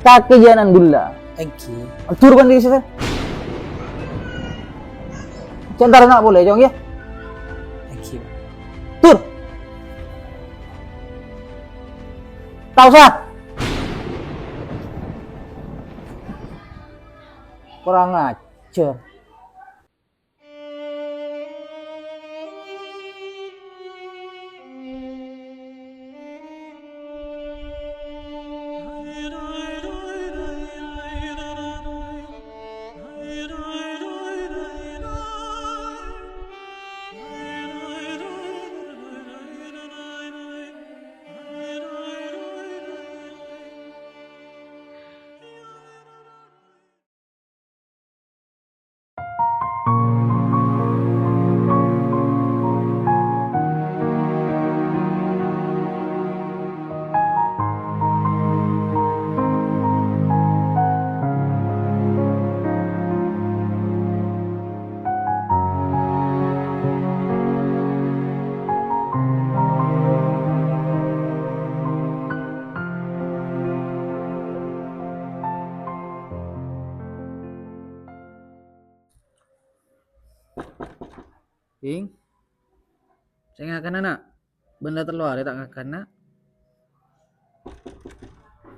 Kakek jangan gula. Engki. Turkan diri saya. Centar nak boleh, jong ya. Engki. Tur. Tahu sah. Kurang ajar. Ping. Saya ngakan anak. Benda telur ada tak ngakan nak?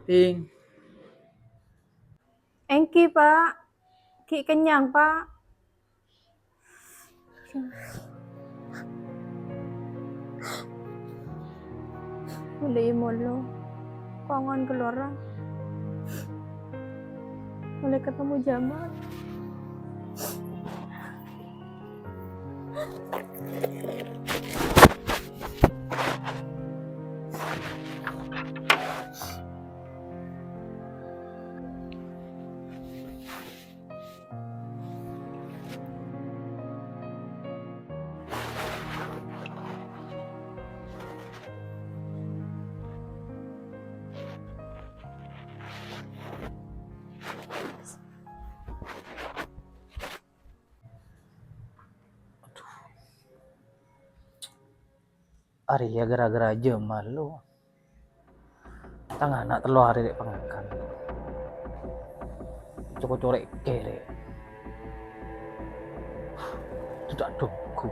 Ping. Engki pak, ki kenyang pak. Boleh molo, kangen keluar. Boleh ketemu Jamal. Ari ya gara-gara Jamal lu. Tengah anak telur hari dek pengakan. Cukup corek kere. Tidak dongku.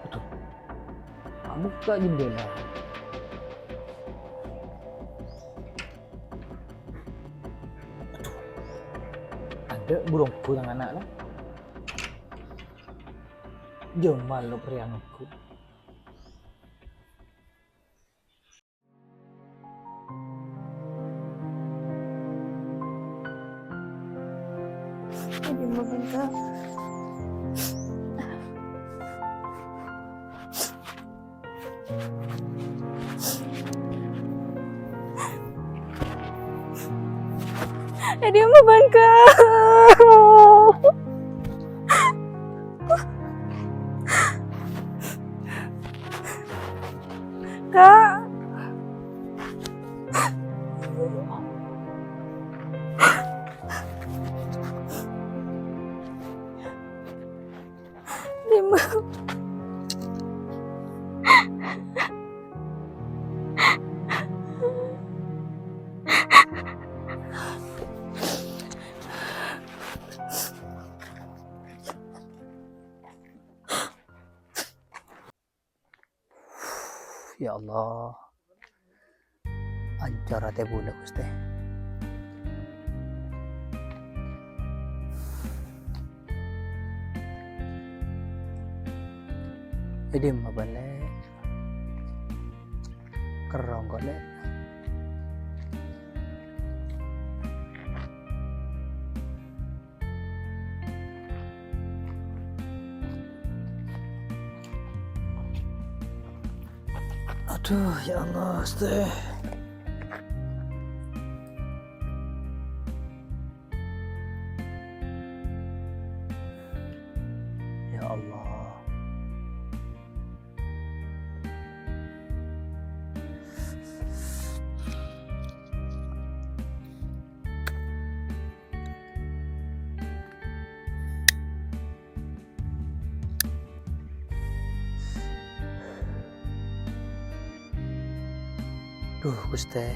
Aduh. Buka jendela. Ada burung pulang anak lah. Jamal lo periangku. Jadi mau bentar. Jadi mau bentar. Kak. Lima. Ya Allah. Ancar ate budak Gusti. Jadi mabalik. Kerong golek. Aduh, ya Allah, Gusti. Ya Allah. Duh, Gusti.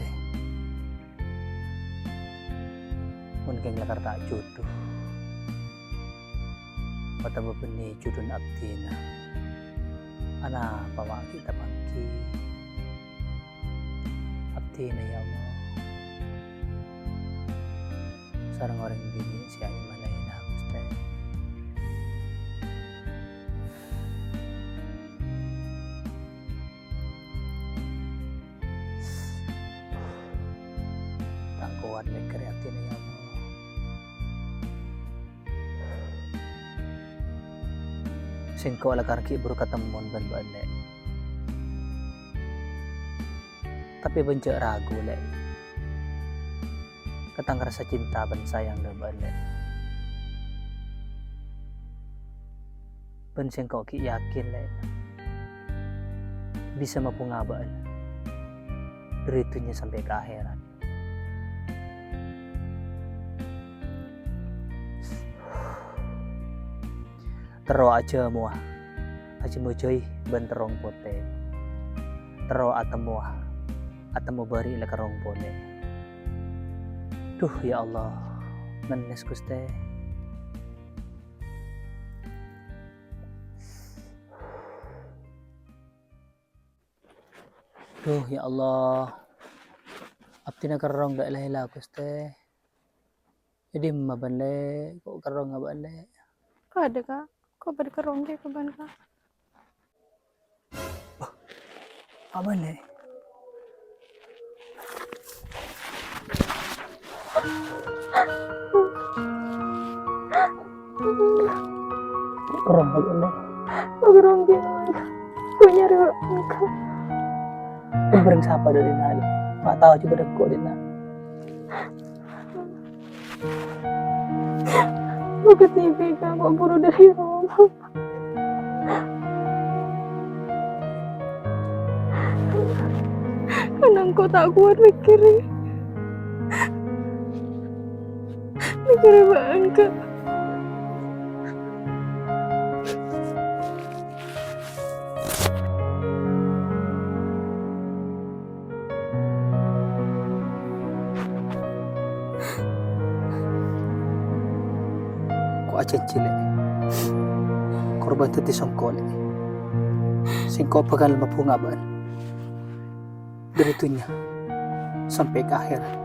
Mun keng lakar tak jodoh. Mata bebeni judun abdina. Ana pawa kita pangki. Abdina ya Allah. Sarang orang bini si ayi malaina Gusti. Tak kuat mikir abdina ya Allah. Singko ala karki baru ketemuan ban balik. Tapi bencak ragu lek. Ketang rasa cinta ban sayang dan balik. Ben singko ki yakin lek. Bisa mampu ngabaan. Deritunya sampai ke akhirat. Tero aja muah, aja mujoi benterong pote. Tero atamuah, atamu bari le kerong pole. Duh ya Allah, menes Gusti. Duh ya Allah, abtina kerong dak lahila Gusti. Jadi mabale, kok kerong ngabale. Kok ada kak? Kok pada kerong dia ke ban kak? Apa nih? Kerong ngabale. Kok kerong dia ke ban kak? Kok nyari ban kak? Bereng siapa dari nali? Mak tahu coba dekok dina. Kok ke TV kak? Kok buru dari rumah? Kadang kok tak kuat mikirin ban kak. Kok aja cilik. Korban teti songkol. Singko bakal mampu ngabaan. Deritunya sampai ke akhirat.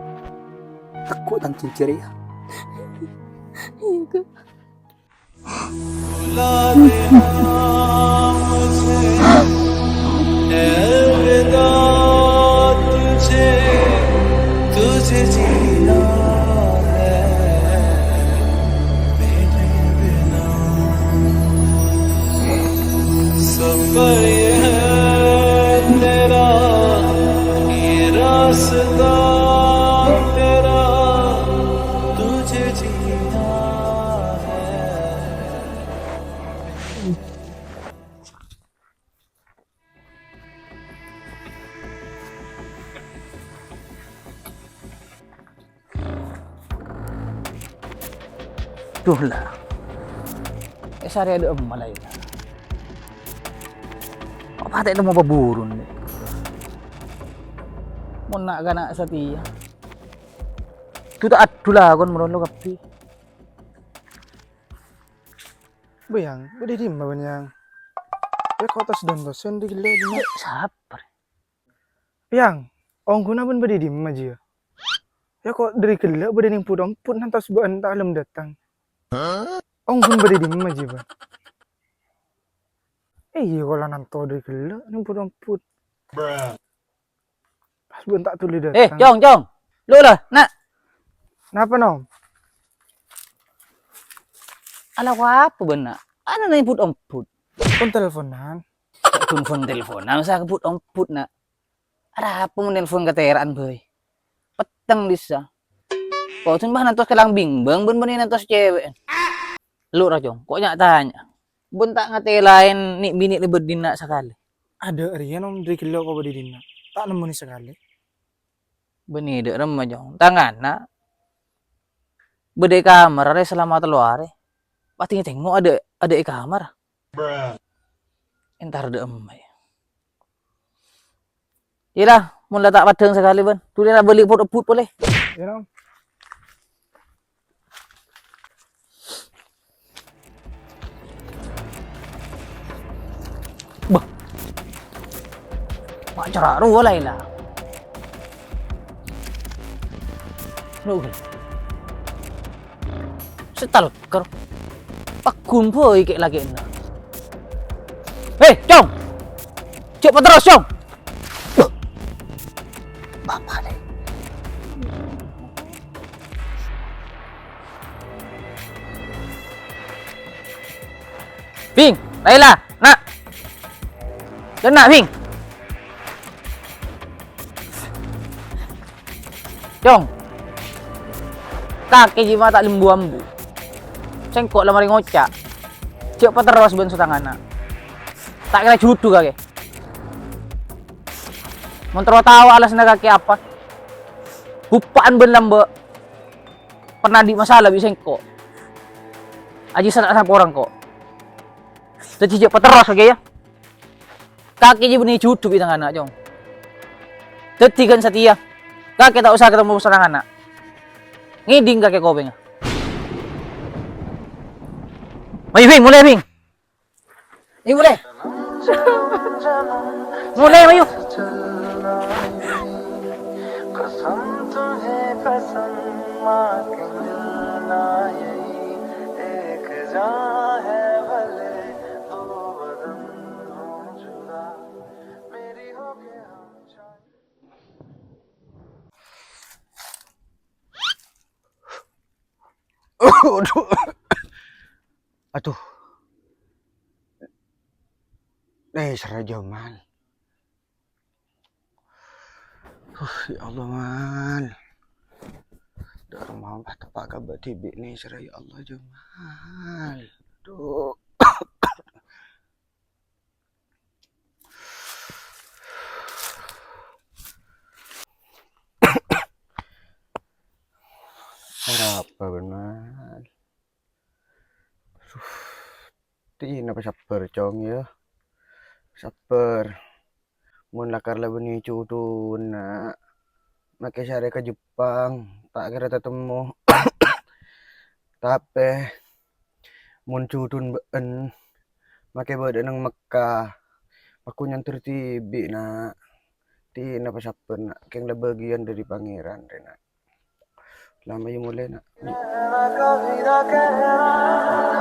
Tekuk dan cinciri. Iya kak. तुझे जीना है मेरे बिना सफर ये है तेरा ये रास्ता तेरा तुझे जीना है Duh lah. Sari ada emak lain. Apa tak ada mau berburun ni? Mau nak kan setia. Tu tak adulah kon menolong kapi. Bayang, boleh diem ba yang? Ya kau tas don dosen di gila di. Sabar. Yang, orang guna pun boleh diem aja. Ya kok dari gila boleh ning pudong pun nanti sebuah tak alam datang. Orang pun boleh diem aja ba. Iya kalau nanti dari gila ning pudong put. Pas bukan tak tulis datang. Jong. Lu lah, nak. Kenapa nom? Alah apa benak? Ana na input omput. Pun teleponan. Teleponan sa kaput omput na. Ada apa mo nelfon ka teraan boy? Petang disa. Kau cun bah nantos kelang bingbang bun benih nantos cewek. Lu rajong, kok nyak tanya. Bun tak ngate lain ni bini lebih dina sekali. Ada Rian om dari gila kau boleh diem. Tak nemu ni sekali. Benih dek remah jong. Tangan na. Bedai kamar ada selama teluare. Pasti tengok ada di kamar. Entar de emai. Yelah, mun lah tak padang sekali ban. Tu dia nak beli put boleh. Ya Om. Mak cerak ru lah ilah. Nuh. Setal ker. Pakun pun ikut lagi na. Hei, Chong. Cek terus, Chong. Bapak deh. Bing, Laila, nak. Dan nak, Bing. Chong. Tak keji tak lembu ambu. Cengkok lamari ngocak. Cek terus ben sutangana. Tak kira judu kage. Montro tahu alas na kaki apa. Bupaan ben lambe. Pernah di masalah bisa kok. Aji sana sama orang kok. Jadi cek terus kage ya. Kaki je benih judu bi tangana jong. Jadi kan setia. Kaki tak usah ketemu sutangana. Ngiding kaki kopeng. Ayo Bing, mulai Bing. Ini mulai. Mulai ayo. कसम तुम्हें कसम माँ के मिलना यही एक जान है भले दो बदन हो जुदा मेरी हो के हम Aduh. Atuh. Serah Jamal. Ya Allah man. Darah mau tak pakai batibik nih serah ya Allah Jamal. Aduh. Apa benar? Tingin apa saper cong ya? Saper. Mun lakar lah benih cudun nak. Makai syari ke Jepang. Tak kira ketemu. Tapi mun cudun ben makai badan nang Mekah. Aku nyantur tibi nak. Tingin apa saper nak. Keng lah bagian dari pangeran nak. Lama yang mulai nak. कभी ना कहना